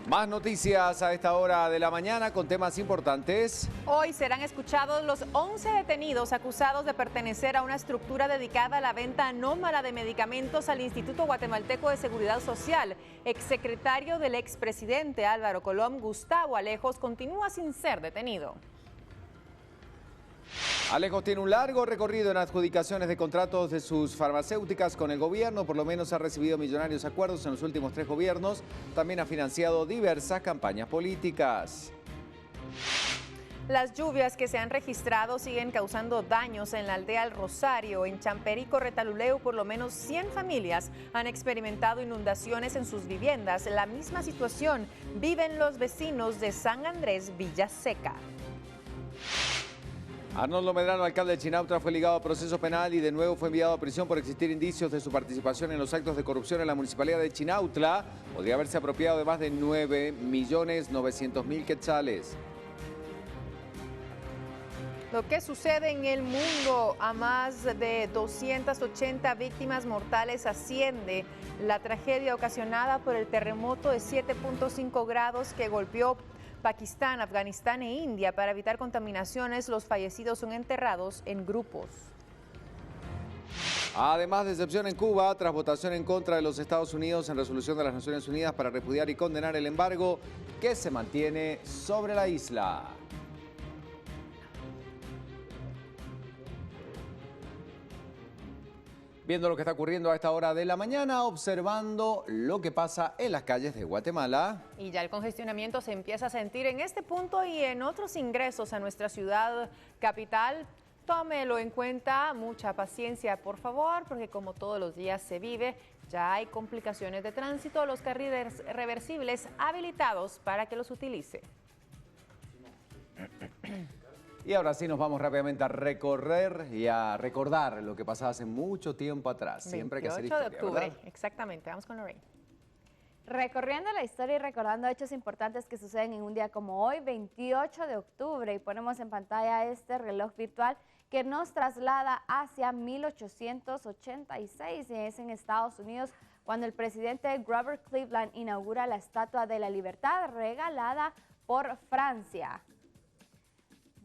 Más noticias a esta hora de la mañana con temas importantes. Hoy serán escuchados los 11 detenidos acusados de pertenecer a una estructura dedicada a la venta anómala de medicamentos al Instituto Guatemalteco de Seguridad Social. Exsecretario del expresidente Álvaro Colom, Gustavo Alejos, continúa sin ser detenido. Alejos tiene un largo recorrido en adjudicaciones de contratos de sus farmacéuticas con el gobierno. Por lo menos ha recibido millonarios acuerdos en los últimos 3 gobiernos. También ha financiado diversas campañas políticas. Las lluvias que se han registrado siguen causando daños en la aldea El Rosario. En Champerico, Retaluleu, por lo menos 100 familias han experimentado inundaciones en sus viviendas. La misma situación viven los vecinos de San Andrés, Villaseca. Arnoldo Medrano, alcalde de Chinautra, fue ligado a proceso penal y de nuevo fue enviado a prisión por existir indicios de su participación en los actos de corrupción en la municipalidad de Chinautla. Podría haberse apropiado de más de 9.900.000 quetzales. Lo que sucede en el mundo, a más de 280 víctimas mortales asciende la tragedia ocasionada por el terremoto de 7.5 grados que golpeó Pakistán, Afganistán e India. Para evitar contaminaciones, los fallecidos son enterrados en grupos. Además, decepción en Cuba tras votación en contra de los Estados Unidos en resolución de las Naciones Unidas para repudiar y condenar el embargo que se mantiene sobre la isla. Viendo lo que está ocurriendo a esta hora de la mañana, observando lo que pasa en las calles de Guatemala. Y ya el congestionamiento se empieza a sentir en este punto y en otros ingresos a nuestra ciudad capital. Tómelo en cuenta, mucha paciencia por favor, porque como todos los días se vive, ya hay complicaciones de tránsito, los carriles reversibles habilitados para que los utilice. Y ahora sí nos vamos rápidamente a recorrer y a recordar lo que pasaba hace mucho tiempo atrás. Siempre hay que hacer historia, 28 de octubre, ¿verdad? exactamente. Vamos con Lorraine. Recorriendo la historia y recordando hechos importantes que suceden en un día como hoy, 28 de octubre, y ponemos en pantalla este reloj virtual que nos traslada hacia 1886, y es en Estados Unidos cuando el presidente Grover Cleveland inaugura la Estatua de la Libertad regalada por Francia.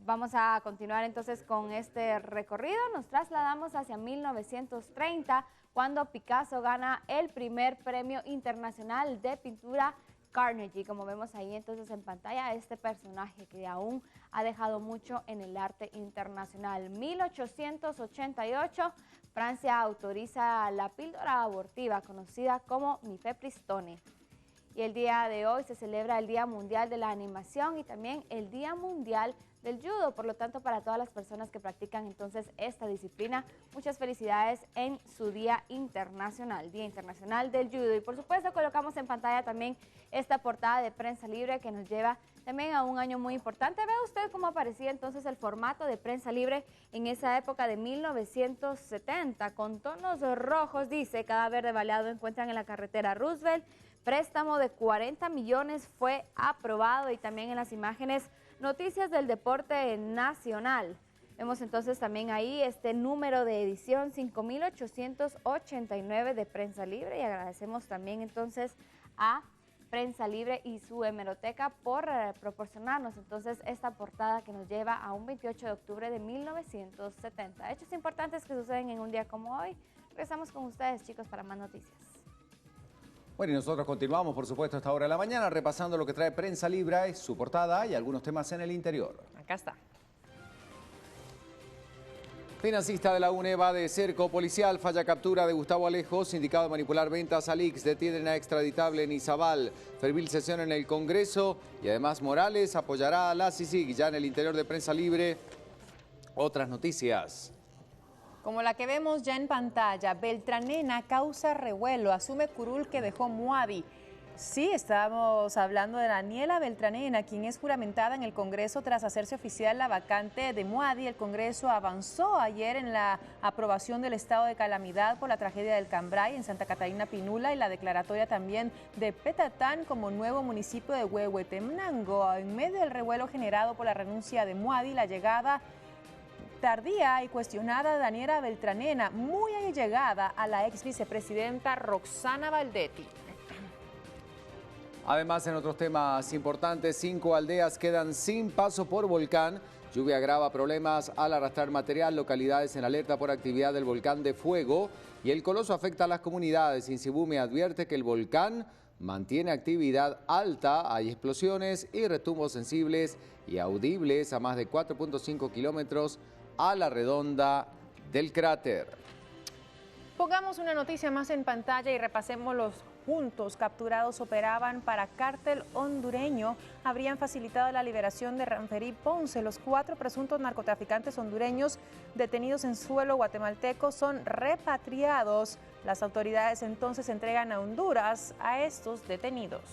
Vamos a continuar entonces con este recorrido. Nos trasladamos hacia 1930, cuando Picasso gana el primer premio internacional de pintura Carnegie. Como vemos ahí entonces en pantalla, este personaje que aún ha dejado mucho en el arte internacional. 1888, Francia autoriza la píldora abortiva conocida como mifepristone. Y el día de hoy se celebra el Día Mundial de la Animación y también el Día Mundial del Judo. Por lo tanto, para todas las personas que practican entonces esta disciplina, muchas felicidades en su Día Internacional, Día Internacional del Judo. Y por supuesto colocamos en pantalla también esta portada de Prensa Libre que nos lleva también a un año muy importante. Vea usted cómo aparecía entonces el formato de Prensa Libre en esa época de 1970, con tonos rojos, dice: cadáver de baleado encuentran en la carretera Roosevelt. Préstamo de 40 millones fue aprobado. Y también en las imágenes, noticias del deporte nacional. Vemos entonces también ahí este número de edición 5889 de Prensa Libre, y agradecemos también entonces a Prensa Libre y su hemeroteca por proporcionarnos entonces esta portada que nos lleva a un 28 de octubre de 1970. Hechos importantes que suceden en un día como hoy. Regresamos con ustedes, chicos, para más noticias. Bueno, y nosotros continuamos, por supuesto, a esta hora de la mañana, repasando lo que trae Prensa Libre, su portada y algunos temas en el interior. Acá está. Financista de la UNE va de cerco policial, falla captura de Gustavo Alejos, indicado de manipular ventas a Lix, detienen a extraditable en Izabal, fervil sesión en el Congreso, y además Morales apoyará a la CICIG. Ya en el interior de Prensa Libre, otras noticias. Como la que vemos ya en pantalla, Beltranena causa revuelo, asume curul que dejó Muadi. Sí, estamos hablando de Daniela Beltranena, quien es juramentada en el Congreso tras hacerse oficial la vacante de Muadi. El Congreso avanzó ayer en la aprobación del estado de calamidad por la tragedia del Cambray en Santa Catarina Pinula y la declaratoria también de Petatán como nuevo municipio de Huehuetenango. En medio del revuelo generado por la renuncia de Muadi, la llegada tardía y cuestionada Daniela Beltranena, muy allegada a la ex vicepresidenta Roxana Valdetti. Además, en otros temas importantes, 5 aldeas quedan sin paso por volcán. Lluvia agrava problemas al arrastrar material, localidades en alerta por actividad del volcán de fuego. Y el coloso afecta a las comunidades. Insibume advierte que el volcán mantiene actividad alta, hay explosiones y retumbos sensibles y audibles a más de 4.5 kilómetros a la redonda del cráter. Pongamos una noticia más en pantalla y repasemos los puntos capturados operaban para cártel hondureño. Habrían facilitado la liberación de Ranferí Ponce. Los 4 presuntos narcotraficantes hondureños detenidos en suelo guatemalteco son repatriados. Las autoridades entonces entregan a Honduras a estos detenidos.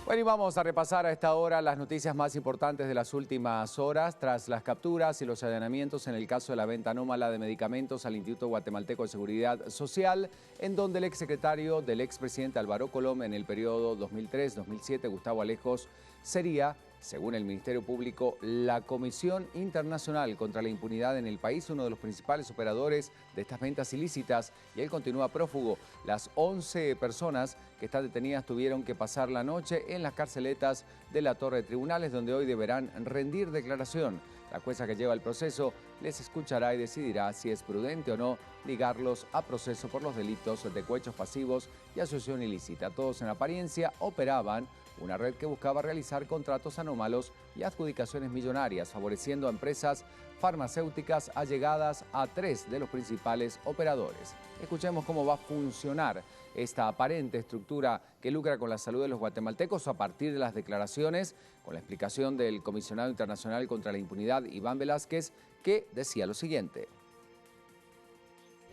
Bueno, y vamos a repasar a esta hora las noticias más importantes de las últimas horas tras las capturas y los allanamientos en el caso de la venta anómala de medicamentos al Instituto Guatemalteco de Seguridad Social, en donde el exsecretario del expresidente Álvaro Colom en el periodo 2003-2007, Gustavo Alejos, sería, según el Ministerio Público, la Comisión Internacional contra la Impunidad en el país, uno de los principales operadores de estas ventas ilícitas, y él continúa prófugo. Las 11 personas que están detenidas tuvieron que pasar la noche en las carceletas de la Torre de Tribunales, donde hoy deberán rendir declaración. La jueza que lleva el proceso les escuchará y decidirá si es prudente o no ligarlos a proceso por los delitos de cohechos pasivos y asociación ilícita. Todos en apariencia operaban una red que buscaba realizar contratos anómalos y adjudicaciones millonarias, favoreciendo a empresas farmacéuticas allegadas a 3 de los principales operadores. Escuchemos cómo va a funcionar esta aparente estructura que lucra con la salud de los guatemaltecos a partir de las declaraciones, con la explicación del comisionado internacional contra la impunidad, Iván Velázquez, que decía lo siguiente.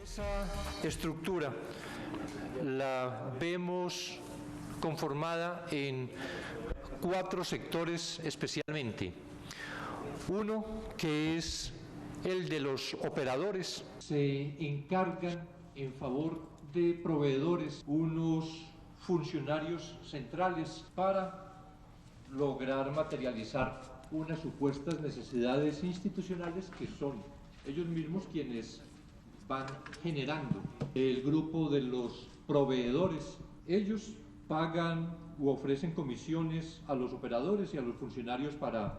Esa estructura la vemos conformada en 4 sectores especialmente. Uno, que es el de los operadores. Se encargan en favor de proveedores unos funcionarios centrales para lograr materializar unas supuestas necesidades institucionales que son ellos mismos quienes van generando. El grupo de los proveedores, ellos pagan u ofrecen comisiones a los operadores y a los funcionarios para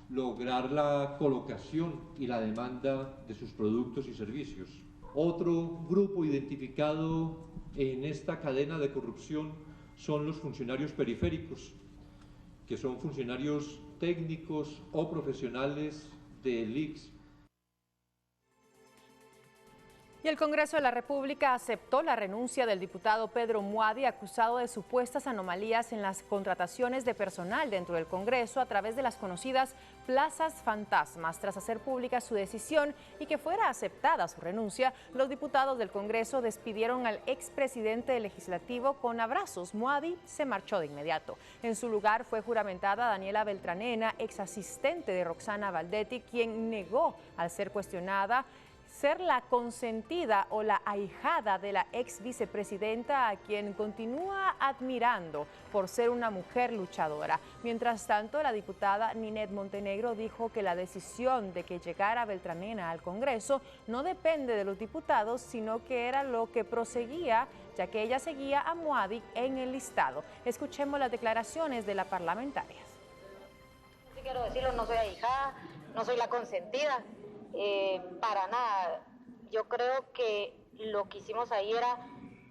lograr la colocación y la demanda de sus productos y servicios. Otro grupo identificado en esta cadena de corrupción son los funcionarios periféricos, que son funcionarios técnicos o profesionales del ICS. Y el Congreso de la República aceptó la renuncia del diputado Pedro Muadi, acusado de supuestas anomalías en las contrataciones de personal dentro del Congreso a través de las conocidas plazas fantasmas. Tras hacer pública su decisión y que fuera aceptada su renuncia, los diputados del Congreso despidieron al expresidente legislativo con abrazos. Muadi se marchó de inmediato. En su lugar fue juramentada Daniela Beltranena, exasistente de Roxana Valdetti, quien negó, al ser cuestionada, ser la consentida o la ahijada de la ex vicepresidenta, a quien continúa admirando por ser una mujer luchadora. Mientras tanto, la diputada Ninette Montenegro dijo que la decisión de que llegara Beltranena al Congreso no depende de los diputados, sino que era lo que proseguía, ya que ella seguía a Muadi en el listado. Escuchemos las declaraciones de la parlamentaria. Sí, quiero decirlo, no soy ahijada, no soy la consentida. Para nada. Yo creo que lo que hicimos ahí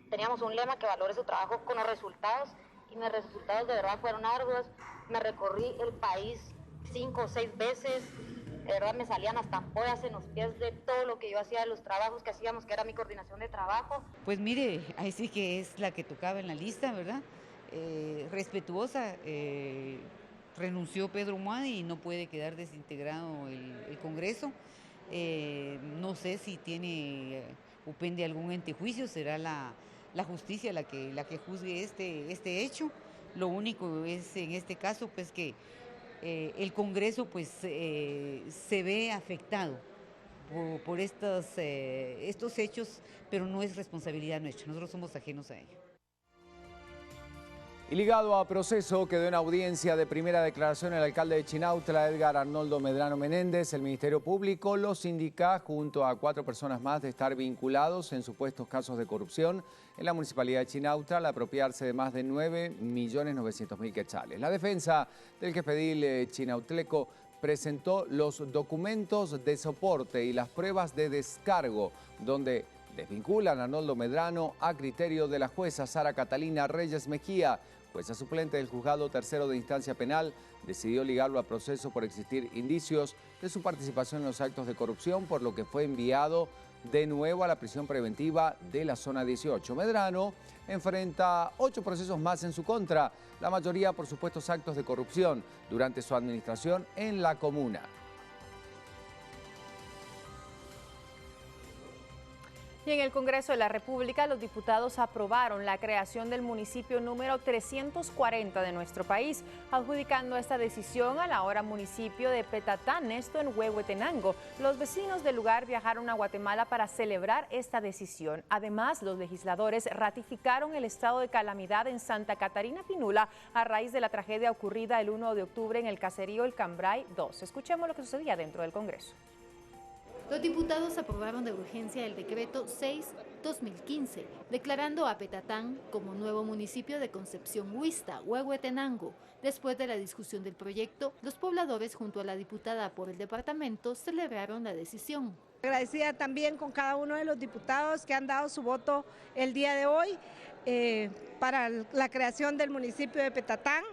teníamos un lema que valore su trabajo con los resultados, y mis resultados de verdad fueron arduos. Me recorrí el país 5 o 6 veces, de verdad me salían hasta ampollas en los pies de todo lo que yo hacía, de los trabajos que hacíamos, que era mi coordinación de trabajo. Pues mire, ahí sí que es la que tocaba en la lista, ¿verdad? Respetuosa, renunció Pedro Muadi y no puede quedar desintegrado el Congreso. No sé si tiene o pende algún antejuicio, será la justicia la que juzgue este hecho. Lo único es en este caso pues que el Congreso pues se ve afectado por estos hechos, pero no es responsabilidad nuestra, nosotros somos ajenos a ello. Y ligado a proceso, quedó en audiencia de primera declaración el alcalde de Chinautla, Edgar Arnoldo Medrano Menéndez. El Ministerio Público los indica, junto a 4 personas más, de estar vinculados en supuestos casos de corrupción en la Municipalidad de Chinautla al apropiarse de más de 9.900.000 quetzales. La defensa del jefedil chinautleco presentó los documentos de soporte y las pruebas de descargo, donde desvinculan a Arnoldo Medrano a criterio de la jueza Sara Catalina Reyes Mejía. Jueza suplente del Juzgado Tercero de Instancia Penal, decidió ligarlo a proceso por existir indicios de su participación en los actos de corrupción, por lo que fue enviado de nuevo a la prisión preventiva de la Zona 18. Medrano enfrenta 8 procesos más en su contra, la mayoría por supuestos actos de corrupción durante su administración en la comuna. Y en el Congreso de la República, los diputados aprobaron la creación del municipio número 340 de nuestro país, adjudicando esta decisión al ahora municipio de Petatán, esto en Huehuetenango. Los vecinos del lugar viajaron a Guatemala para celebrar esta decisión. Además, los legisladores ratificaron el estado de calamidad en Santa Catarina Pinula a raíz de la tragedia ocurrida el 1 de octubre en el caserío El Cambray 2. Escuchemos lo que sucedía dentro del Congreso. Los diputados aprobaron de urgencia el decreto 6/2015, declarando a Petatán como nuevo municipio de Concepción Huista, Huehuetenango. Después de la discusión del proyecto, los pobladores junto a la diputada por el departamento celebraron la decisión. Agradecida también con cada uno de los diputados que han dado su voto el día de hoy para la creación del municipio de Petatán.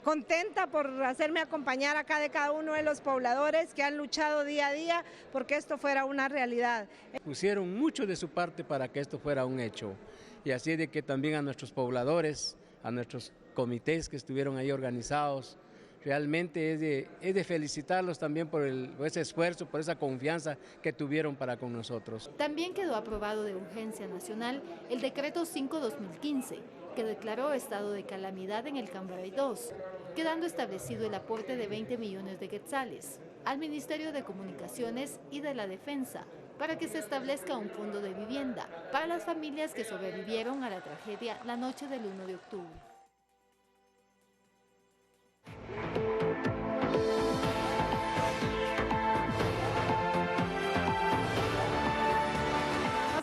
Contenta por hacerme acompañar acá de cada uno de los pobladores que han luchado día a día porque esto fuera una realidad. Pusieron mucho de su parte para que esto fuera un hecho, y así de que también a nuestros pobladores, a nuestros comités que estuvieron ahí organizados, realmente es de felicitarlos también por ese esfuerzo, por esa confianza que tuvieron para con nosotros. También quedó aprobado de urgencia nacional el decreto 5/2015, que declaró estado de calamidad en el Cambray 2, quedando establecido el aporte de 20 millones de quetzales al Ministerio de Comunicaciones y de la Defensa para que se establezca un fondo de vivienda para las familias que sobrevivieron a la tragedia la noche del 1 de octubre.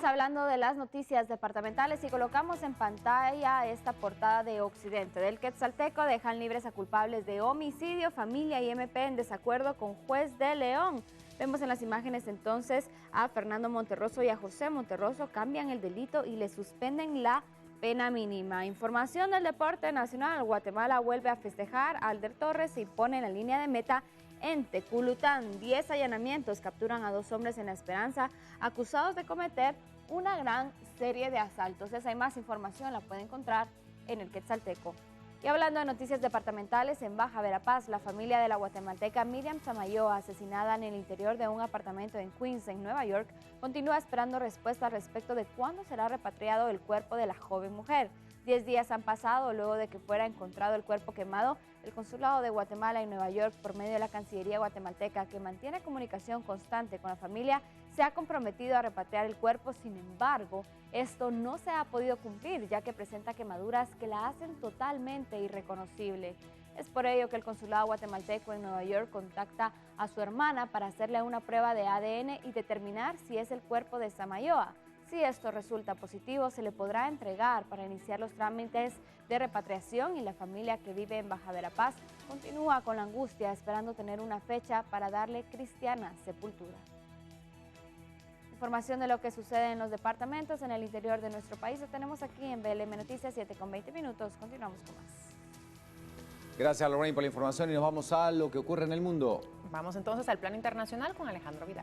Hablando de las noticias departamentales y colocamos en pantalla esta portada de Occidente. Del Quetzalteco dejan libres a culpables de homicidio, familia y MP en desacuerdo con juez de León. Vemos en las imágenes entonces a Fernando Monterroso y a José Monterroso, cambian el delito y le suspenden la pena mínima. Información del deporte nacional, Guatemala vuelve a festejar, Alder Torres se impone en la línea de meta en Teculután. 10 allanamientos capturan a 2 hombres en La Esperanza acusados de cometer una gran serie de asaltos. Esa y más información la puede encontrar en el Quetzalteco. Y hablando de noticias departamentales, en Baja Verapaz, la familia de la guatemalteca Miriam Samayoa, asesinada en el interior de un apartamento en Queens, en Nueva York, continúa esperando respuesta respecto de cuándo será repatriado el cuerpo de la joven mujer. 10 días han pasado luego de que fuera encontrado el cuerpo quemado. El Consulado de Guatemala en Nueva York, por medio de la Cancillería guatemalteca, que mantiene comunicación constante con la familia, se ha comprometido a repatriar el cuerpo. Sin embargo, esto no se ha podido cumplir, ya que presenta quemaduras que la hacen totalmente irreconocible. Es por ello que el Consulado guatemalteco en Nueva York contacta a su hermana para hacerle una prueba de ADN y determinar si es el cuerpo de Samayoa. Si esto resulta positivo, se le podrá entregar para iniciar los trámites de repatriación, y la familia que vive en Baja Verapaz continúa con la angustia esperando tener una fecha para darle cristiana sepultura. Información de lo que sucede en los departamentos en el interior de nuestro país lo tenemos aquí en BLM Noticias, 7:20 minutos. Continuamos con más. Gracias, Lorraine, por la información, y nos vamos a lo que ocurre en el mundo. Vamos entonces al plano internacional con Alejandro Vidal.